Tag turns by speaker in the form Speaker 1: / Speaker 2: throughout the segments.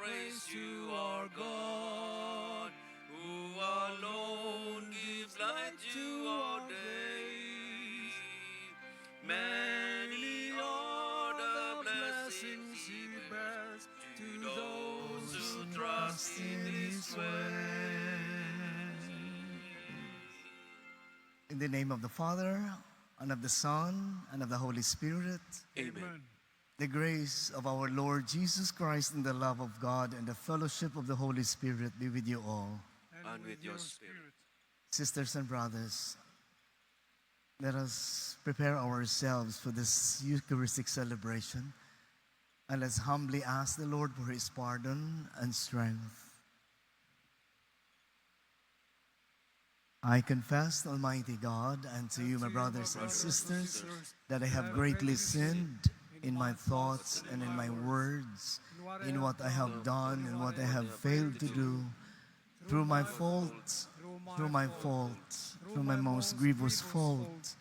Speaker 1: praise to our God, who alone gives light to our days. Many are the blessings He bears to those who trust in His way.
Speaker 2: In the name of the Father, and of the Son, and of the Holy Spirit.
Speaker 1: Amen.
Speaker 2: The grace of our Lord Jesus Christ and the love of God and the fellowship of the Holy Spirit be with you all.
Speaker 1: And with your spirit.
Speaker 2: Sisters and brothers, let us prepare ourselves for this Eucharistic celebration, and let's humbly ask the Lord for His pardon and strength. I confess, Almighty God, and to you, my brothers and sisters, that I have greatly sinned in my thoughts and in my words, in what I have done and what I have failed to do, through my fault, through my most grievous fault.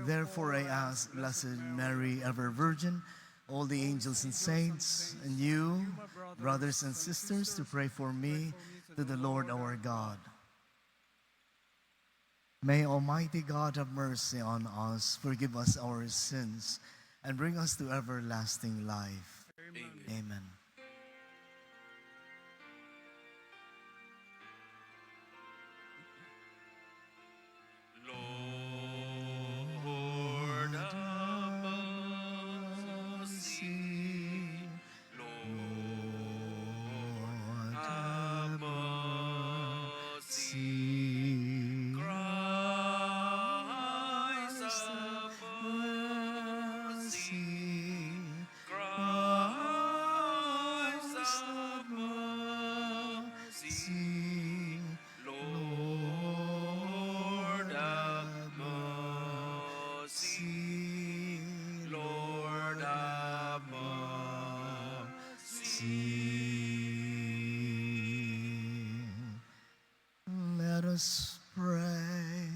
Speaker 2: Therefore I ask Blessed Mary, ever Virgin, all the angels and saints, and you, brothers and sisters, to pray for me to the Lord our God. May Almighty God have mercy on us, forgive us our sins, and bring us to everlasting life.
Speaker 1: Amen.
Speaker 2: Amen.
Speaker 1: Lord, have mercy. Lord, have mercy. Christ, have mercy. Christ, have mercy. Lord, have mercy. Lord, have mercy.
Speaker 2: Let us pray.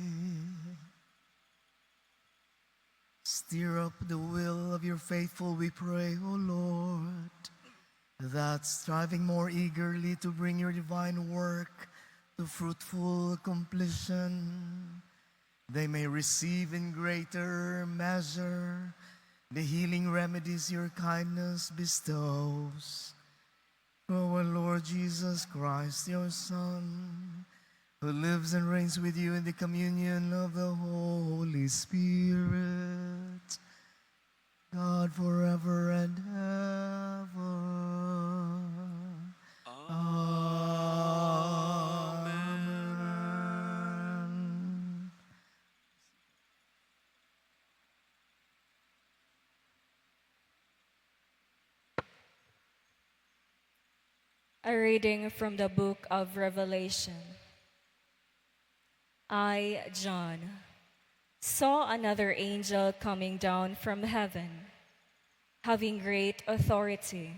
Speaker 2: Stir up the will of your faithful, we pray, O Lord, that striving more eagerly to bring your divine work to fruitful completion, they may receive in greater measure the healing remedies your kindness bestows. Through our Lord Jesus Christ, your Son, who lives and reigns with you in the communion of the Holy Spirit, God forever and ever. Amen.
Speaker 3: A reading from the book of Revelation. I, John, saw another angel coming down from heaven, having great authority,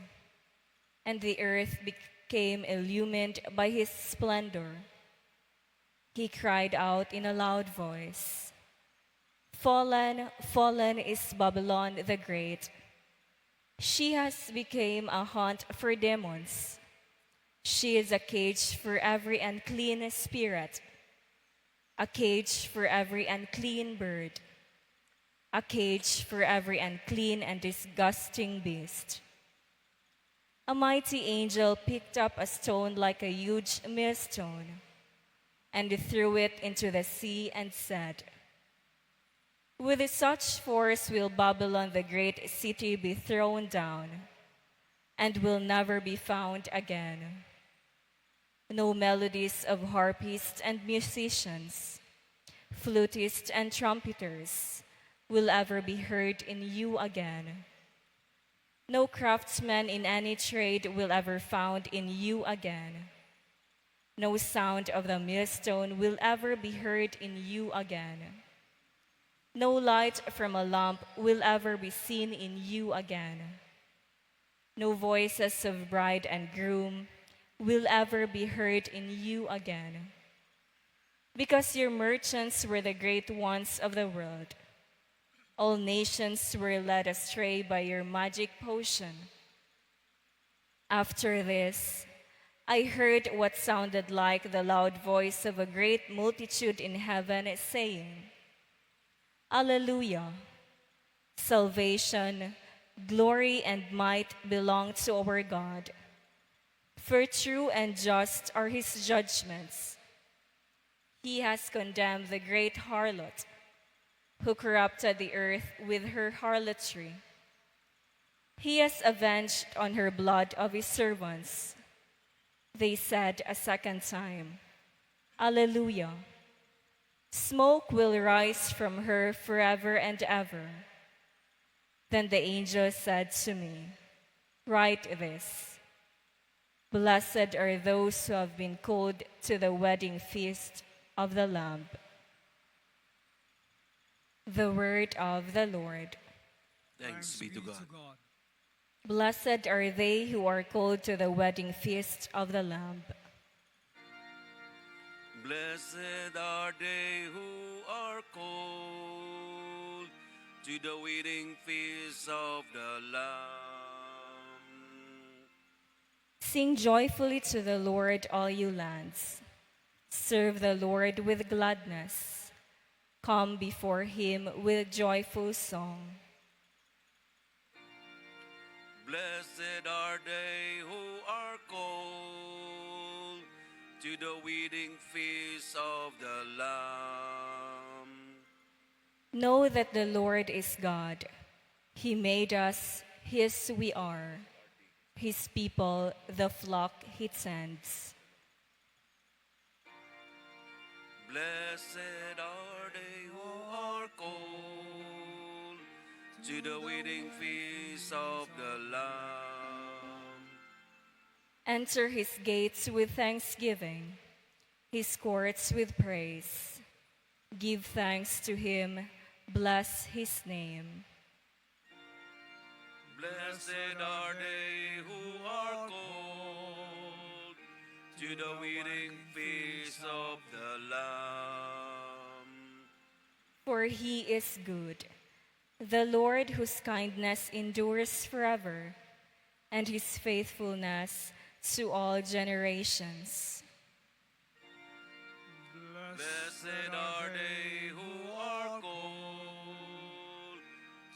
Speaker 3: and the earth became illumined by his splendor. He cried out in a loud voice, "Fallen, fallen is Babylon the Great. She has become a haunt for demons. She is a cage for every unclean spirit, a cage for every unclean bird, a cage for every unclean and disgusting beast." A mighty angel picked up a stone like a huge millstone and threw it into the sea and said, "With such force will Babylon the great city be thrown down, and will never be found again. No melodies of harpists and musicians, flutists and trumpeters will ever be heard in you again. No craftsman in any trade will ever found in you again. No sound of the millstone will ever be heard in you again. No light from a lamp will ever be seen in you again. No voices of bride and groom will ever be heard in you again. Because your merchants were the great ones of the world, all nations were led astray by your magic potion. After this, I heard what sounded like the loud voice of a great multitude in heaven saying, Alleluia! Salvation, glory, and might belong to our God. For true and just are his judgments. He has condemned the great harlot, who corrupted the earth with her harlotry. He has avenged on her blood of his servants. They said a second time, Alleluia. Smoke will rise from her forever and ever. Then the angel said to me, Write this. Blessed are those who have been called to the wedding feast of the Lamb. The word of the Lord.
Speaker 1: Thanks be to God.
Speaker 3: Blessed are they who are called to the wedding feast of the Lamb.
Speaker 1: Blessed are they who are called to the wedding feast of the Lamb.
Speaker 3: Sing joyfully to the Lord, all you lands. Serve the Lord with gladness. Come before him with joyful song.
Speaker 1: Blessed are they who are called to the wedding feast of the Lamb.
Speaker 3: Know that the Lord is God. He made us, his we are. His people, the flock he tends.
Speaker 1: Blessed are they who are called to the wedding feast of the Lamb.
Speaker 3: Enter his gates with thanksgiving, his courts with praise. Give thanks to him, bless his name.
Speaker 1: Blessed are they who are called to the wedding feast of the Lamb.
Speaker 3: For he is good, the Lord whose kindness endures forever, and his faithfulness to all generations.
Speaker 1: Blessed are they who are called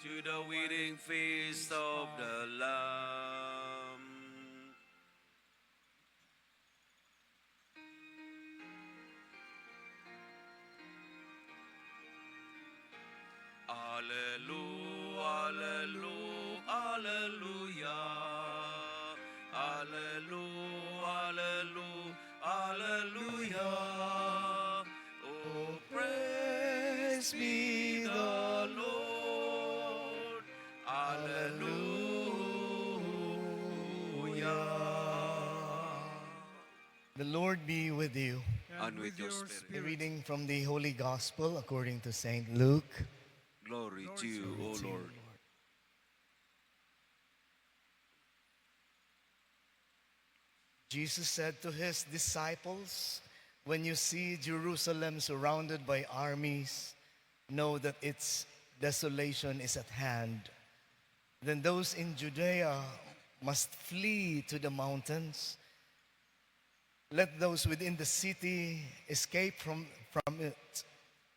Speaker 1: to the wedding feast of the Lamb. Alleluia, alleluia, alleluia, alleluia, alleluia. Oh, praise be the Lord. Alleluia.
Speaker 2: The Lord be with you.
Speaker 1: And with your spirit.
Speaker 2: A reading from the Holy Gospel according to St. Luke.
Speaker 1: Glory to you, O Lord.
Speaker 2: Jesus said to his disciples, when you see Jerusalem surrounded by armies, know that its desolation is at hand. Then those in Judea must flee to the mountains. Let those within the city escape from it,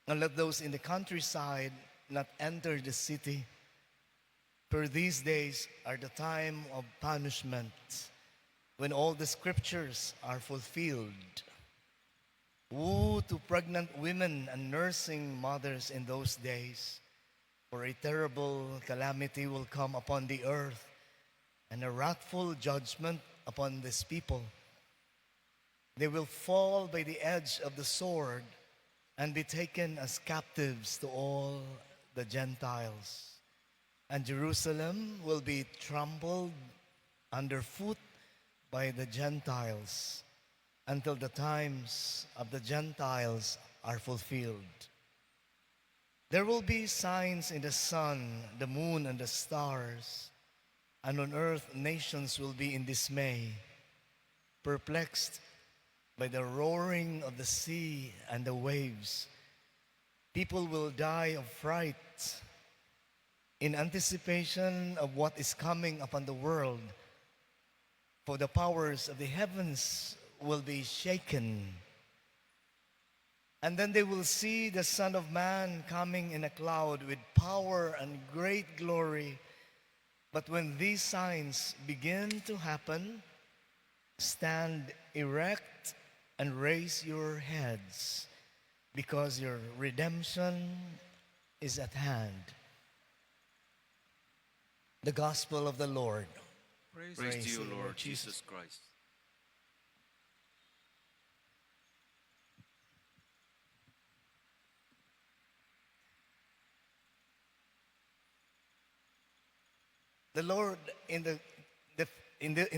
Speaker 2: and let those in the countryside not enter the city. For these days are the time of punishment, when all the scriptures are fulfilled. Woe to pregnant women and nursing mothers in those days, for a terrible calamity will come upon the earth, and a wrathful judgment upon this people. They will fall by the edge of the sword and be taken as captives to all the Gentiles. And Jerusalem will be trampled underfoot by the Gentiles until the times of the Gentiles are fulfilled. There will be signs in the sun, the moon, and the stars, and on earth nations will be in dismay, perplexed by the roaring of the sea and the waves. People will die of fright in anticipation of what is coming upon the world. For the powers of the heavens will be shaken. And then they will see the Son of Man coming in a cloud with power and great glory. But when these signs begin to happen, stand erect and raise your heads, because your redemption is at hand. The Gospel of the Lord.
Speaker 1: Praise to you, Lord Jesus Christ.
Speaker 2: The Lord in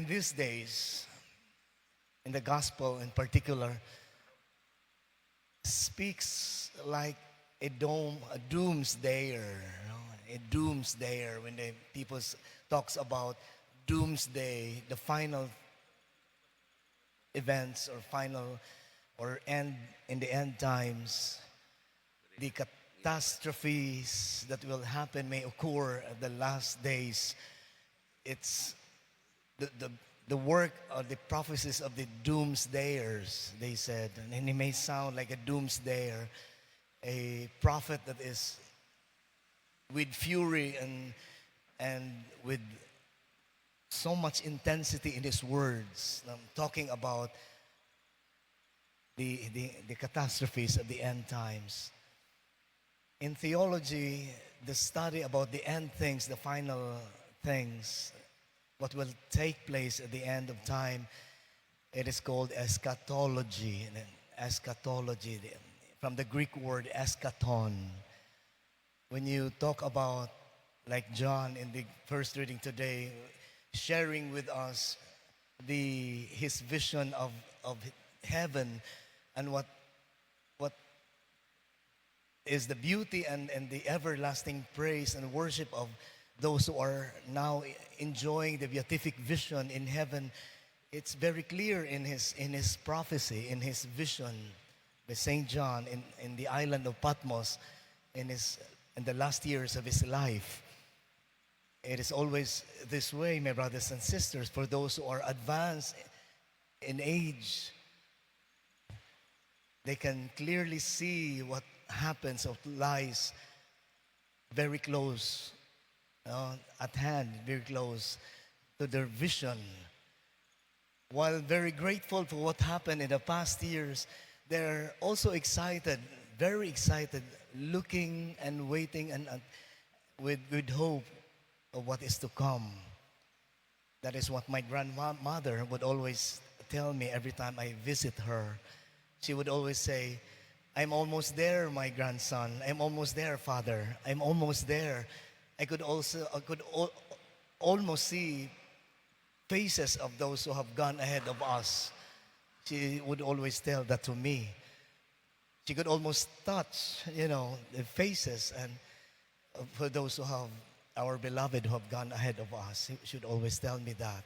Speaker 2: these days, in the Gospel in particular, speaks like a doomsdayer, a doomsdayer. When the people talks about doomsday, the final events or final or end in the end times, the catastrophes that will happen may occur at the last days. It's the work of the prophecies of the doomsdayers, they said. And he may sound like a doomsdayer, a prophet that is with fury and with so much intensity in his words, talking about the catastrophes of the end times. In theology, the study about the end things, the final things, what will take place at the end of time, it is called eschatology. And eschatology, from the Greek word eschaton. When you talk about, like John in the first reading today, sharing with us his vision of heaven and what is the beauty and the everlasting praise and worship of those who are now enjoying the beatific vision in heaven. It's very clear in his prophecy, in his vision by St. John in the island of Patmos in the last years of his life. It is always this way, my brothers and sisters, for those who are advanced in age. They can clearly see what happens or lies very close, at hand, very close to their vision. While very grateful for what happened in the past years, they're also excited, very excited, looking and waiting and with hope of what is to come. That is what my grandmother would always tell me every time I visit her. She would always say, "I'm almost there, my grandson. I'm almost there, father. I'm almost there." I could almost see faces of those who have gone ahead of us. She would always tell that to me. She could almost touch, the faces and for those who have our beloved who have gone ahead of us. She should always tell me that.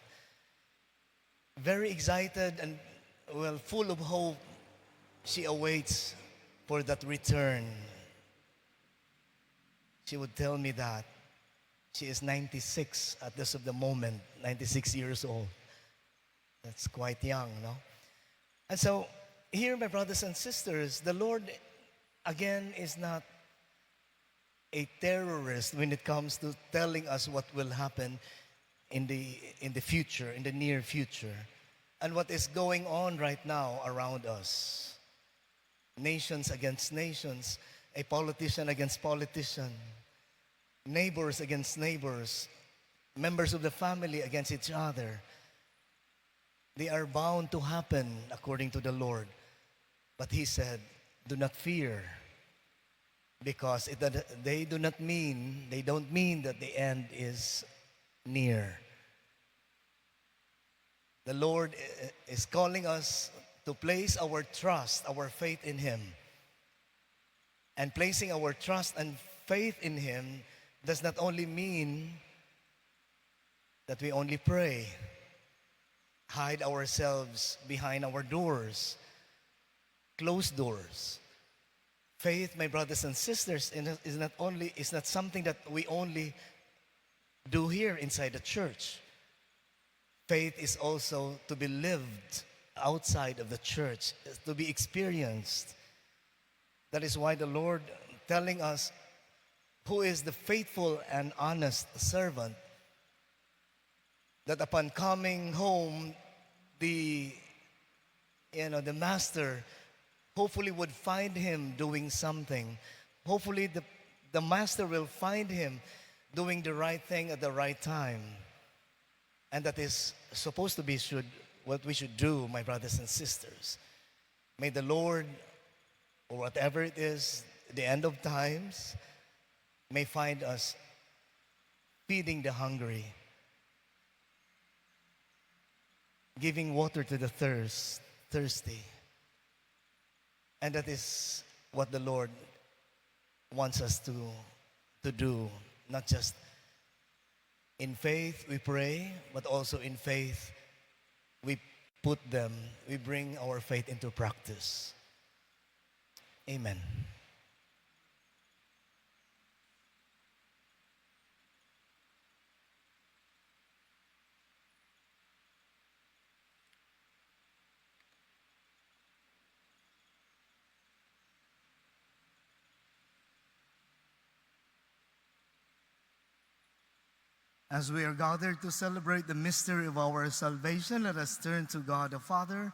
Speaker 2: Very excited and full of hope, she awaits for that return. She would tell me that she is 96 at this of the moment, 96 years old. That's quite young, no? And so here, my brothers and sisters, the Lord again is not a terrorist when it comes to telling us what will happen in the future, in the near future, and what is going on right now around us. Nations against nations, a politician against politician, neighbors against neighbors, members of the family against each other. They are bound to happen according to the Lord. But he said, do not fear, because they don't mean that the end is near. The Lord is calling us to place our trust, our faith in him. And placing our trust and faith in him does not only mean that we only pray, hide ourselves behind our doors, closed doors. Faith, my brothers and sisters, is not something that we only do here inside the church. Faith is also to be lived outside of the church, to be experienced. That is why the Lord telling us who is the faithful and honest servant, that upon coming home, the the master hopefully would find him doing something. Hopefully the master will find him doing the right thing at the right time. And that is supposed to be what we should do, my brothers and sisters. May the Lord, or whatever it is, the end of times, may find us feeding the hungry, giving water to the thirsty. And that is what the Lord wants us to do. Not just in faith we pray, but also in faith we bring our faith into practice. Amen. As we are gathered to celebrate the mystery of our salvation, let us turn to God the Father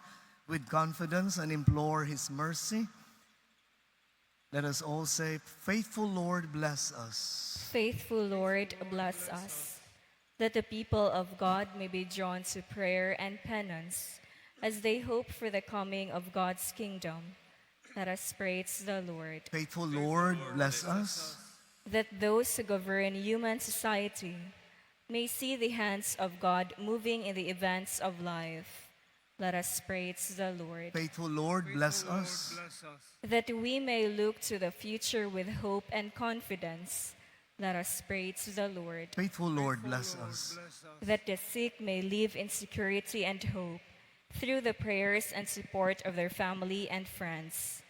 Speaker 2: with confidence and implore His mercy. Let us all say, "Faithful Lord, bless us."
Speaker 3: Faithful Lord, bless us, that the people of God may be drawn to prayer and penance as they hope for the coming of God's kingdom. Let us praise the Lord.
Speaker 2: Faithful Lord, bless us.
Speaker 3: That those who govern human society may see the hands of God moving in the events of life. Let us praise the Lord.
Speaker 2: Faithful Lord, bless us.
Speaker 3: That we may look to the future with hope and confidence. Let us praise the Lord.
Speaker 2: Faithful Lord, bless us.
Speaker 3: That the sick may live in security and hope through the prayers and support of their family and friends.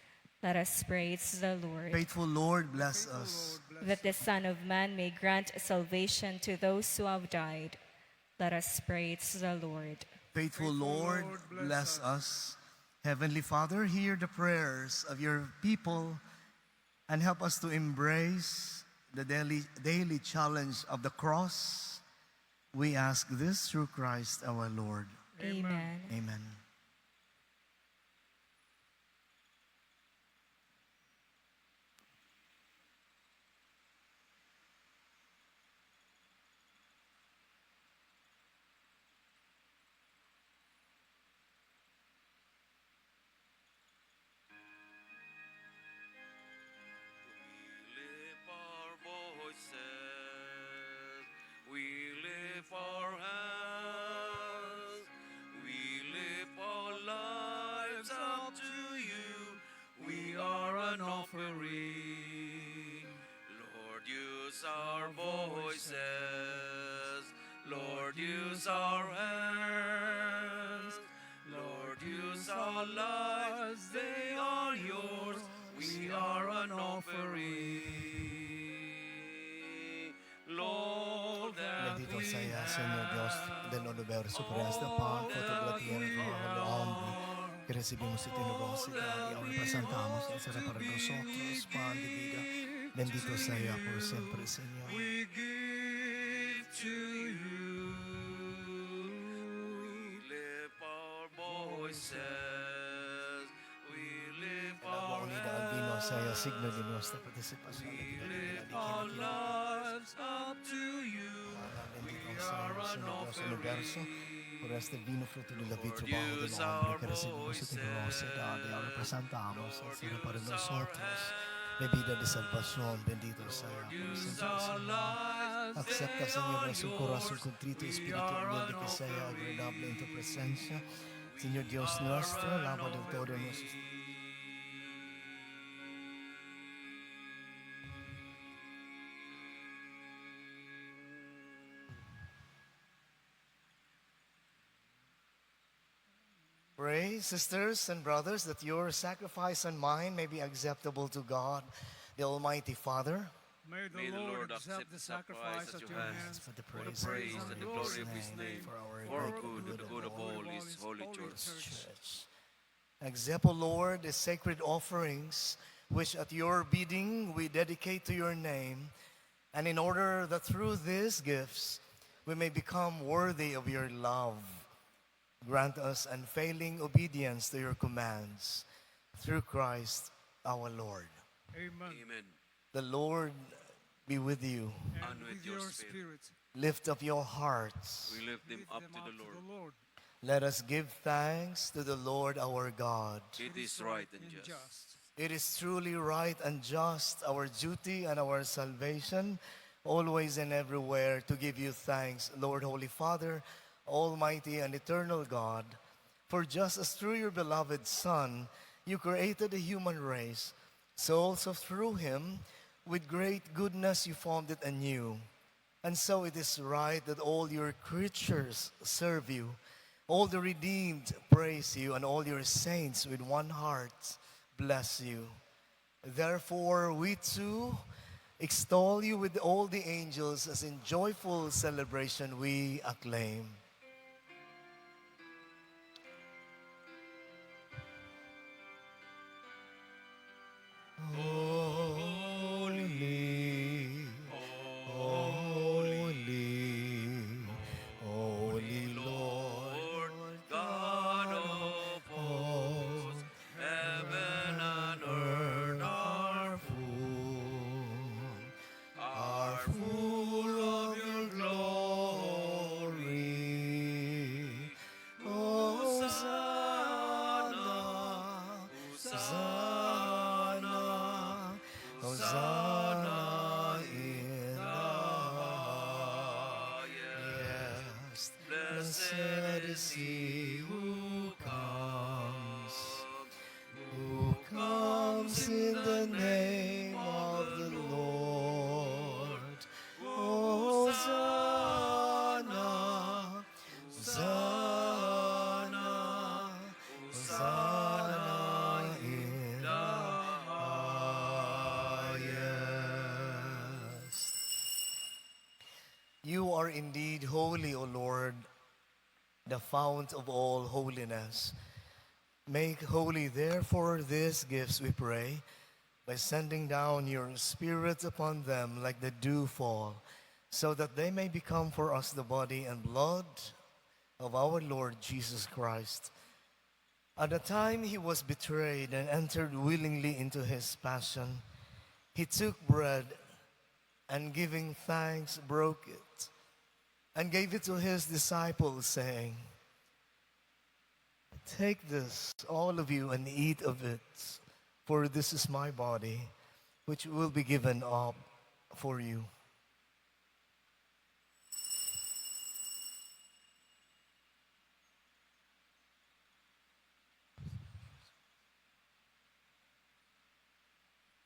Speaker 3: Let us praise the Lord.
Speaker 2: Faithful Lord, bless us.
Speaker 3: That the Son of Man may grant salvation to those who have died. Let us praise the Lord.
Speaker 2: Faithful Lord, bless us. Heavenly Father, hear the prayers of your people and help us to embrace the daily challenge of the cross. We ask this through Christ our Lord.
Speaker 3: Amen.
Speaker 2: Amen.
Speaker 1: We lift our hands, we lift our lives up to you. We are an offering. Lord, use our voices. Lord, use our hands. Lord, use our lives. They are yours. We are an offering. Lord, that
Speaker 2: Bendito
Speaker 1: we
Speaker 2: sea, Señor Dios del universo, por este pan, fruto de la tierra, trabajo del hombre, que recibimos y generosidad y ahora presentamos y será para nosotros pan de vida. Bendito sea por siempre, Señor.
Speaker 1: we give to you. We lift our voices. We lift
Speaker 2: El agua
Speaker 1: our
Speaker 2: unida al vino sea signo de nuestra participación en la vida
Speaker 1: lift
Speaker 2: divina
Speaker 1: our
Speaker 2: de
Speaker 1: lives up to you.
Speaker 2: Bendito
Speaker 1: We
Speaker 2: sea,
Speaker 1: are an
Speaker 2: Señor Dios del universo, por este vino fruto de la vid
Speaker 1: Lord,
Speaker 2: trabajo del
Speaker 1: use
Speaker 2: hombre
Speaker 1: our
Speaker 2: que recibimos y generosidad y ahora presentamos
Speaker 1: Lord,
Speaker 2: será para
Speaker 1: use our
Speaker 2: nosotros bebida de salvación. Bendito sea por
Speaker 1: use
Speaker 2: siempre,
Speaker 1: our
Speaker 2: Señor.
Speaker 1: lives.
Speaker 2: Acepta,
Speaker 1: They
Speaker 2: Señor,
Speaker 1: are
Speaker 2: nuestro corazón
Speaker 1: yours.
Speaker 2: contrito y
Speaker 1: We
Speaker 2: espíritu
Speaker 1: are
Speaker 2: humilde
Speaker 1: an
Speaker 2: que sea agradable en tu
Speaker 1: offering.
Speaker 2: presencia. Señor Dios
Speaker 1: We
Speaker 2: nuestro,
Speaker 1: are
Speaker 2: lava
Speaker 1: an
Speaker 2: del todo nuestros.
Speaker 1: offering.
Speaker 2: Pray, sisters and brothers, that your sacrifice and mine may be acceptable to God, the Almighty Father.
Speaker 1: May
Speaker 4: May
Speaker 1: the Lord accept the sacrifice at your hands
Speaker 2: for the
Speaker 4: for the
Speaker 2: praise
Speaker 4: praise and the glory of
Speaker 1: of
Speaker 4: His name,
Speaker 2: for our
Speaker 4: for
Speaker 2: good
Speaker 4: good, the good of all His holy church.
Speaker 2: church. Accept, O Lord, the sacred offerings which at your bidding we dedicate to your name, and in order that through these gifts we may become worthy of your love, grant us unfailing obedience to your commands through Christ our Lord.
Speaker 1: Amen.
Speaker 4: Amen.
Speaker 2: The Lord be with you.
Speaker 1: And with your spirit,
Speaker 2: Lift up your hearts.
Speaker 4: We lift them
Speaker 1: lift
Speaker 4: up
Speaker 1: them
Speaker 4: to
Speaker 1: up
Speaker 4: the Lord.
Speaker 2: Let us give thanks to the Lord our God.
Speaker 4: It is right and just.
Speaker 2: It is truly right and just, our duty and our salvation, always and everywhere, to give you thanks, Lord, Holy Father, Almighty and eternal God. For just as through your beloved Son you created the human race, so also through him, with great goodness you formed it anew. And so it is right that all your creatures serve you, all the redeemed praise you, and all your saints with one heart bless you. Therefore, we too extol you with all the angels, as in joyful celebration we acclaim. Holy, holy, holy Lord,
Speaker 4: God of hosts, heaven and earth
Speaker 2: are full of your glory. Hosanna, Hosanna, Hosanna in the highest. Blessed is he who comes in the name of the Lord. Hosanna, Hosanna, Hosanna in the highest. You are indeed holy, O Lord, the fount of all holiness. Make holy, therefore, these gifts, we pray, by sending down your Spirit upon them like the dewfall, so that they may become for us the body and blood of our Lord Jesus Christ. At the time he was betrayed and entered willingly into his passion, he took bread and giving thanks, broke it and gave it to his disciples, saying, "Take this, all of you, and eat of it, for this is my body, which will be given up for you."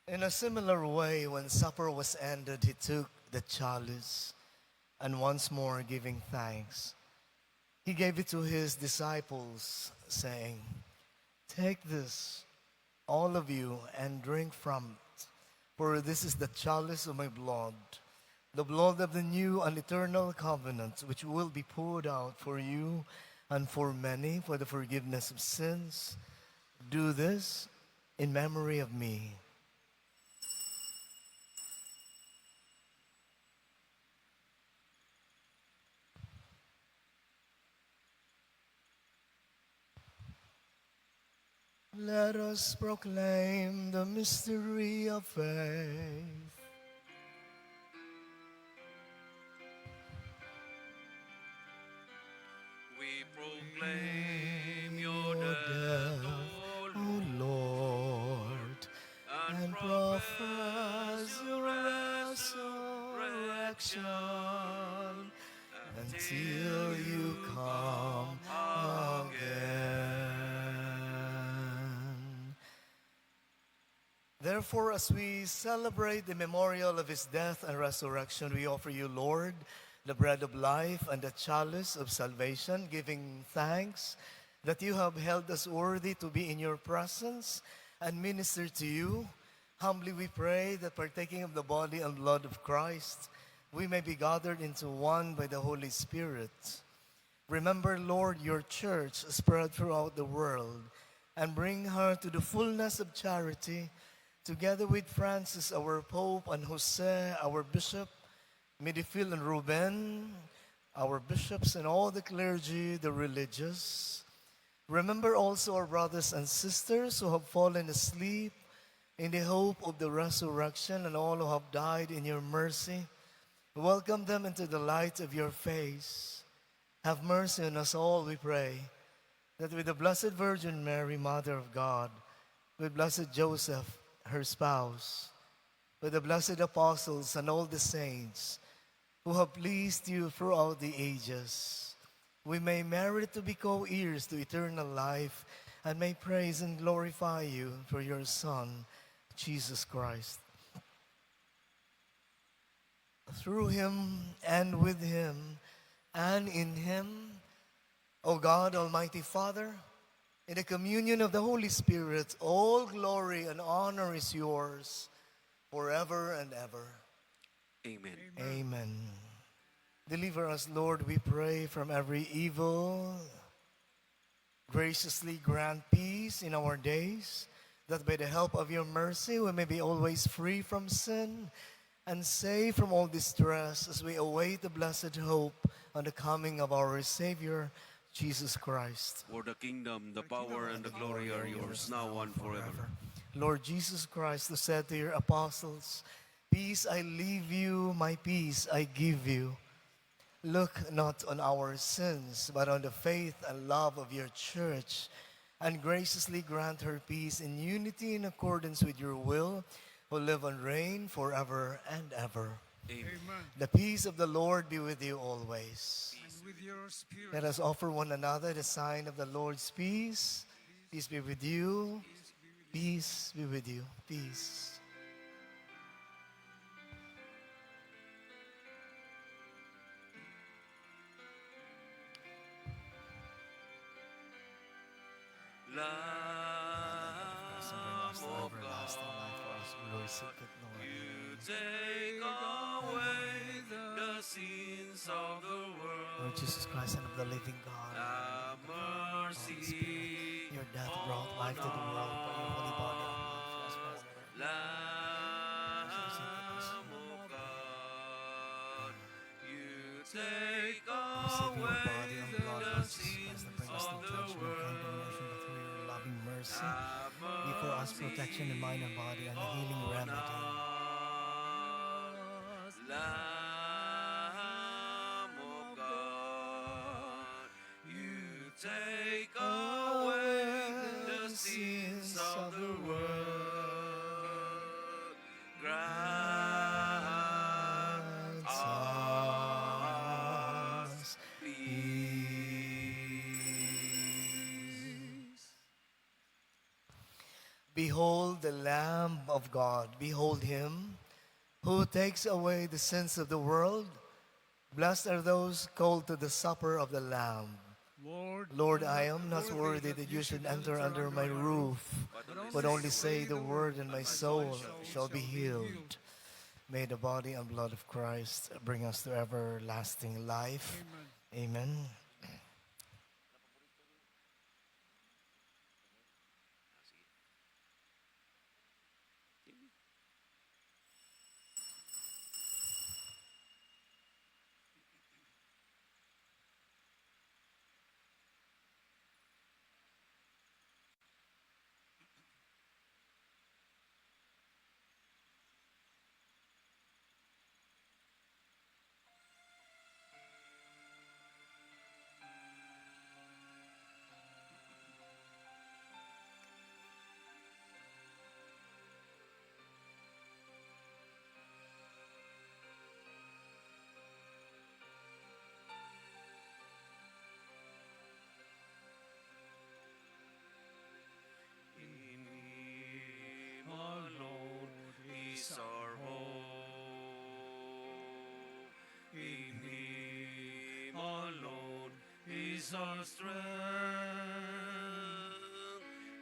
Speaker 2: In a similar way, when supper was ended, he took the chalice, and once more giving thanks, he gave it to his disciples, saying, "Take this, all of you, and drink from it, for this is the chalice of my blood, the blood of the new and eternal covenant, which will be poured out for you and for many for the forgiveness of sins. Do this in memory of me." Let us proclaim the mystery of faith.
Speaker 4: We proclaim your
Speaker 2: Your
Speaker 4: death,
Speaker 2: death,
Speaker 4: O
Speaker 2: O Lord, and profess your resurrection until you come again. Therefore, as we celebrate the memorial of his death and resurrection, we offer you, Lord, the bread of life and the chalice of salvation, giving thanks that you have held us worthy to be in your presence and minister to you. Humbly we pray that partaking of the body and blood of Christ, we may be gathered into one by the Holy Spirit. Remember, Lord, your church spread throughout the world, and bring her to the fullness of charity, together with Francis, our Pope, and Jose, our Bishop, Midifil and Ruben, our bishops, and all the clergy, the religious. Remember also our brothers and sisters who have fallen asleep in the hope of the resurrection, and all who have died in your mercy. Welcome them into the light of your face. Have mercy on us all, we pray, that with the Blessed Virgin Mary, Mother of God, with Blessed Joseph, her spouse, with the blessed apostles and all the saints who have pleased you throughout the ages, we may merit to be co-heirs to eternal life, and may praise and glorify you through your Son, Jesus Christ. Through him and with him and in him, O God, Almighty Father, in the communion of the Holy Spirit, all glory and honor is yours forever and ever.
Speaker 4: Amen.
Speaker 2: Amen. Deliver us, Lord, we pray, from every evil. Graciously grant peace in our days, that by the help of your mercy we may be always free from sin and safe from all distress, as we await the blessed hope on the coming of our Savior, Jesus Christ.
Speaker 4: For the kingdom, the power, and the glory are yours, now and forever.
Speaker 2: Lord Jesus Christ, who said to your apostles, "Peace I leave you, my peace I give you," look not on our sins, but on the faith and love of your church, and graciously grant her peace in unity in accordance with your will, who live and reign forever and ever.
Speaker 4: Amen.
Speaker 1: Amen.
Speaker 2: The peace of the Lord be with you always.
Speaker 1: And with your spirit.
Speaker 2: Let us offer one another the sign of the Lord's peace. Peace be with you. Peace be with you. Peace.
Speaker 4: Lamb of God, you take away the sins of the
Speaker 2: Lord
Speaker 4: world.
Speaker 2: Jesus Christ, Son of the living God,
Speaker 4: Have mercy
Speaker 2: your death brought life to the world by your holy body and blood for us all.
Speaker 4: Lamb of God, you take
Speaker 2: Receive your body
Speaker 4: away
Speaker 2: and blood,
Speaker 4: the
Speaker 2: Lord Jesus Christ,
Speaker 4: sins
Speaker 2: that bring us
Speaker 4: of
Speaker 2: no
Speaker 4: the
Speaker 2: judgment and
Speaker 4: world.
Speaker 2: condemnation, but through your loving mercy,
Speaker 4: Have
Speaker 2: be for us protection in mind and body and a healing
Speaker 4: on
Speaker 2: remedy.
Speaker 4: us, Lamb of God, you take away the sins of the world. Grant us peace.
Speaker 2: Behold the Lamb of God. Behold him who takes away the sins of the world. Blessed are those called to the supper of the Lamb. Lord, I am not worthy that you should enter under my roof, but only say the word and my soul shall be healed. May the body and blood of Christ bring us to everlasting life. Amen.
Speaker 4: In Him alone is our hope. In Him alone is our strength.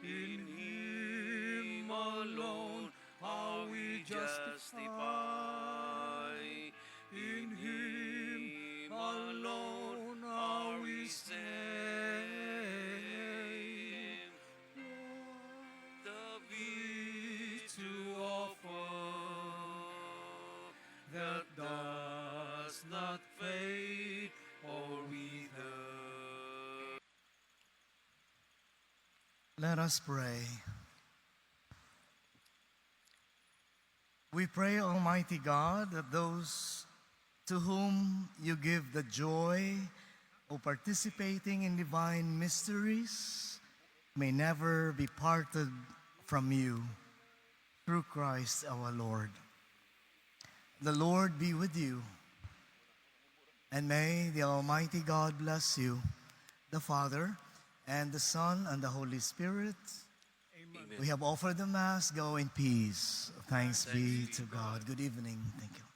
Speaker 4: In Him alone our
Speaker 1: are we justified. In Him alone are we saved. The virtue of hope that does not fade or wither.
Speaker 2: Let us pray. We pray, Almighty God, that those to whom you give the joy of participating in divine mysteries may never be parted from you, through Christ our Lord. The Lord be with you, and may the Almighty God bless you, the Father, and the Son, and the Holy Spirit.
Speaker 1: Amen.
Speaker 2: We have offered the Mass. Go in peace. Thanks be to God. Good evening. Thank you.